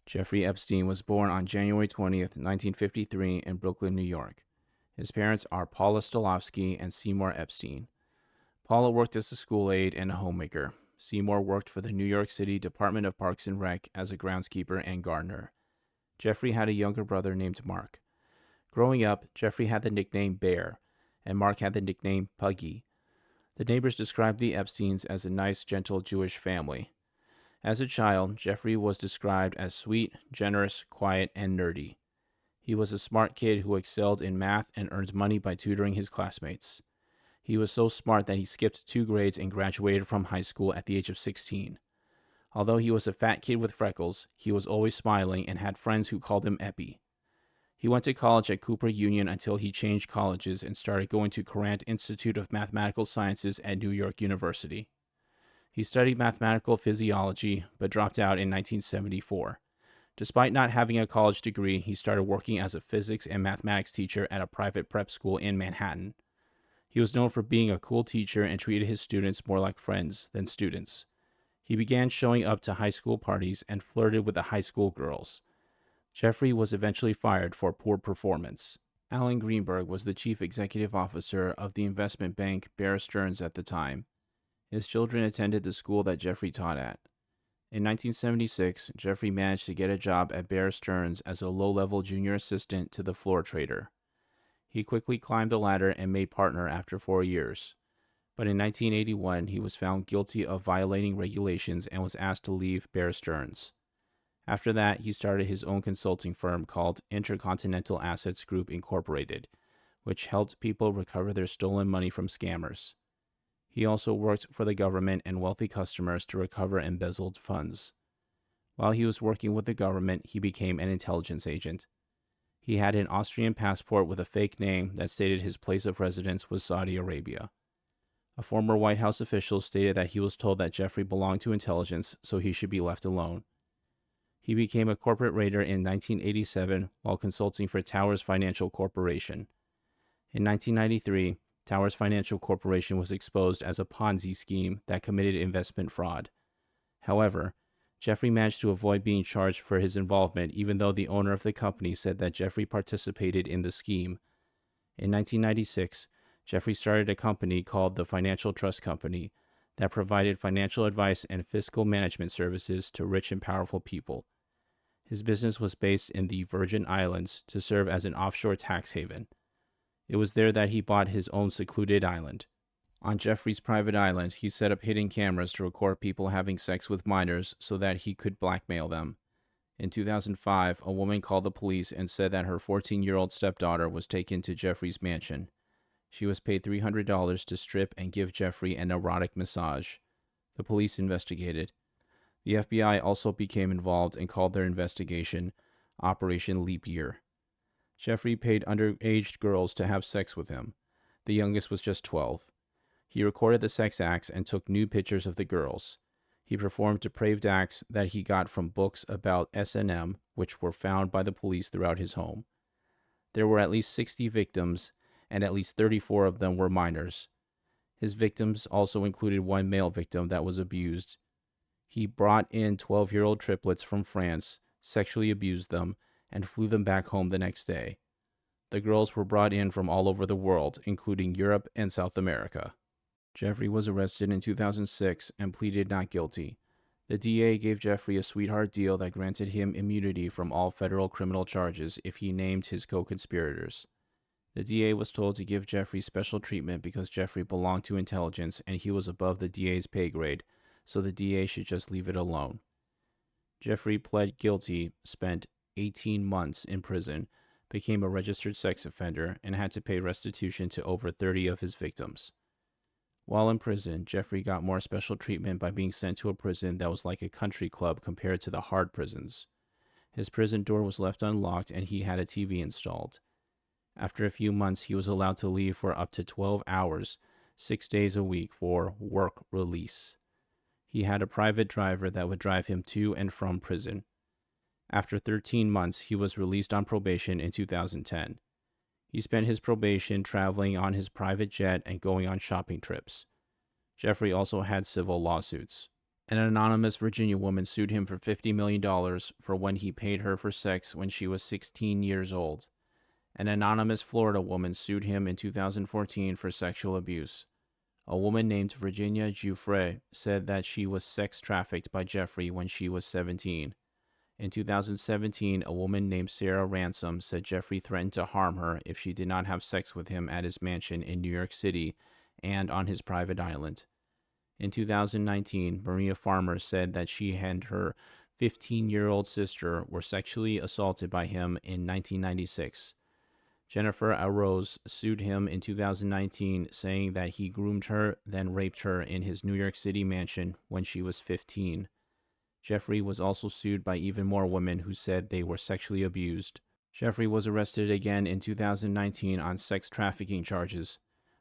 Jeffrey Epstein was born on January 20th, 1953 in Brooklyn, New York. His parents are Paula Stolovsky and Seymour Epstein. Paula worked as a school aide and a homemaker. Seymour worked for the New York City Department of Parks and Rec as a groundskeeper and gardener. Jeffrey had a younger brother named Mark. Growing up, Jeffrey had the nickname Bear, and Mark had the nickname Puggy. The neighbors described the Epsteins as a nice, gentle Jewish family. As a child, Jeffrey was described as sweet, generous, quiet, and nerdy. He was a smart kid who excelled in math and earned money by tutoring his classmates. He was so smart that he skipped 2 grades and graduated from high school at the age of 16. Although he was a fat kid with freckles, he was always smiling and had friends who called him Epi. He went to college at Cooper Union until he changed colleges and started going to Courant Institute of Mathematical Sciences at New York University. He studied mathematical physiology, but dropped out in 1974. Despite not having a college degree, he started working as a physics and mathematics teacher at a private prep school in Manhattan. He was known for being a cool teacher and treated his students more like friends than students. He began showing up to high school parties and flirted with the high school girls. Jeffrey was eventually fired for poor performance. Alan Greenberg was the chief executive officer of the investment bank Bear Stearns at the time. His children attended the school that Jeffrey taught at. In 1976, Jeffrey managed to get a job at Bear Stearns as a low-level junior assistant to the floor trader. He quickly climbed the ladder and made partner after 4 years. But in 1981, he was found guilty of violating regulations and was asked to leave Bear Stearns. After that, he started his own consulting firm called Intercontinental Assets Group Incorporated, which helped people recover their stolen money from scammers. He also worked for the government and wealthy customers to recover embezzled funds. While he was working with the government, he became an intelligence agent. He had an Austrian passport with a fake name that stated his place of residence was Saudi Arabia. A former White House official stated that he was told that Jeffrey belonged to intelligence, so he should be left alone. He became a corporate raider in 1987 while consulting for Towers Financial Corporation. In 1993, Towers Financial Corporation was exposed as a Ponzi scheme that committed investment fraud. However, Jeffrey managed to avoid being charged for his involvement even though the owner of the company said that Jeffrey participated in the scheme. In 1996, Jeffrey started a company called the Financial Trust Company that provided financial advice and fiscal management services to rich and powerful people. His business was based in the Virgin Islands to serve as an offshore tax haven. It was there that he bought his own secluded island. On Jeffrey's private island, he set up hidden cameras to record people having sex with minors so that he could blackmail them. In 2005, a woman called the police and said that her 14-year-old stepdaughter was taken to Jeffrey's mansion. She was paid $300 to strip and give Jeffrey an erotic massage. The police investigated. The FBI also became involved and called their investigation Operation Leap Year. Jeffrey paid underage girls to have sex with him. The youngest was just 12. He recorded the sex acts and took nude pictures of the girls. He performed depraved acts that he got from books about S&M, which were found by the police throughout his home. There were at least 60 victims, and at least 34 of them were minors. His victims also included one male victim that was abused. He brought in 12-year-old triplets from France, sexually abused them, and flew them back home the next day. The girls were brought in from all over the world, including Europe and South America. Jeffrey was arrested in 2006 and pleaded not guilty. The DA gave Jeffrey a sweetheart deal that granted him immunity from all federal criminal charges if he named his co-conspirators. The DA was told to give Jeffrey special treatment because Jeffrey belonged to intelligence and he was above the DA's pay grade, so the DA should just leave it alone. Jeffrey pled guilty, spent 18 months in prison, became a registered sex offender, and had to pay restitution to over 30 of his victims. While in prison, Jeffrey got more special treatment by being sent to a prison that was like a country club compared to the hard prisons. His prison door was left unlocked and he had a TV installed. After a few months, he was allowed to leave for up to 12 hours, 6 days a week for work release. He had a private driver that would drive him to and from prison. After 13 months, he was released on probation in 2010. He spent his probation traveling on his private jet and going on shopping trips. Jeffrey also had civil lawsuits. An anonymous Virginia woman sued him for $50 million for when he paid her for sex when she was 16 years old. An anonymous Florida woman sued him in 2014 for sexual abuse. A woman named Virginia Giuffre said that she was sex trafficked by Jeffrey when she was 17. In 2017, a woman named Sarah Ransom said Jeffrey threatened to harm her if she did not have sex with him at his mansion in New York City and on his private island. In 2019, Maria Farmer said that she and her 15-year-old sister were sexually assaulted by him in 1996. Jennifer Arose sued him in 2019, saying that he groomed her, then raped her in his New York City mansion when she was 15. Jeffrey was also sued by even more women who said they were sexually abused. Jeffrey was arrested again in 2019 on sex trafficking charges.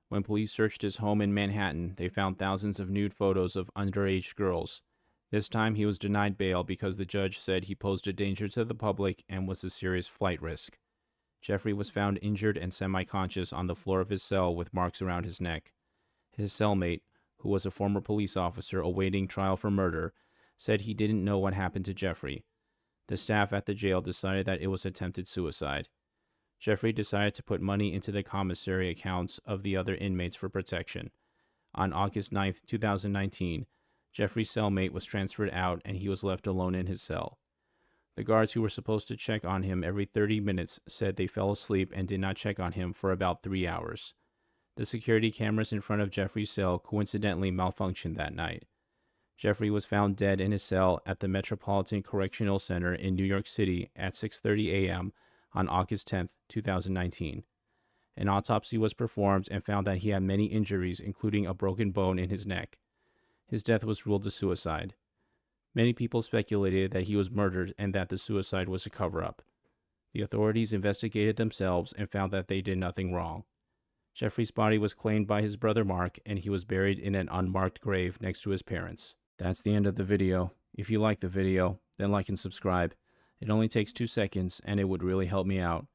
When police searched his home in Manhattan, they found thousands of nude photos of underage girls. This time he was denied bail because the judge said he posed a danger to the public and was a serious flight risk. Jeffrey was found injured and semi-conscious on the floor of his cell with marks around his neck. His cellmate, who was a former police officer awaiting trial for murder, said he didn't know what happened to Jeffrey. The staff at the jail decided that it was attempted suicide. Jeffrey decided to put money into the commissary accounts of the other inmates for protection. On August 9, 2019, Jeffrey's cellmate was transferred out and he was left alone in his cell. The guards who were supposed to check on him every 30 minutes said they fell asleep and did not check on him for about 3 hours. The security cameras in front of Jeffrey's cell coincidentally malfunctioned that night. Jeffrey was found dead in his cell at the Metropolitan Correctional Center in New York City at 6:30 a.m. on August 10, 2019. An autopsy was performed and found that he had many injuries, including a broken bone in his neck. His death was ruled a suicide. Many people speculated that he was murdered and that the suicide was a cover-up. The authorities investigated themselves and found that they did nothing wrong. Jeffrey's body was claimed by his brother Mark, and he was buried in an unmarked grave next to his parents. That's the end of the video. If you like the video, then like and subscribe. It only takes 2 seconds, and it would really help me out.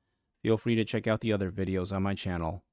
Feel free to check out the other videos on my channel.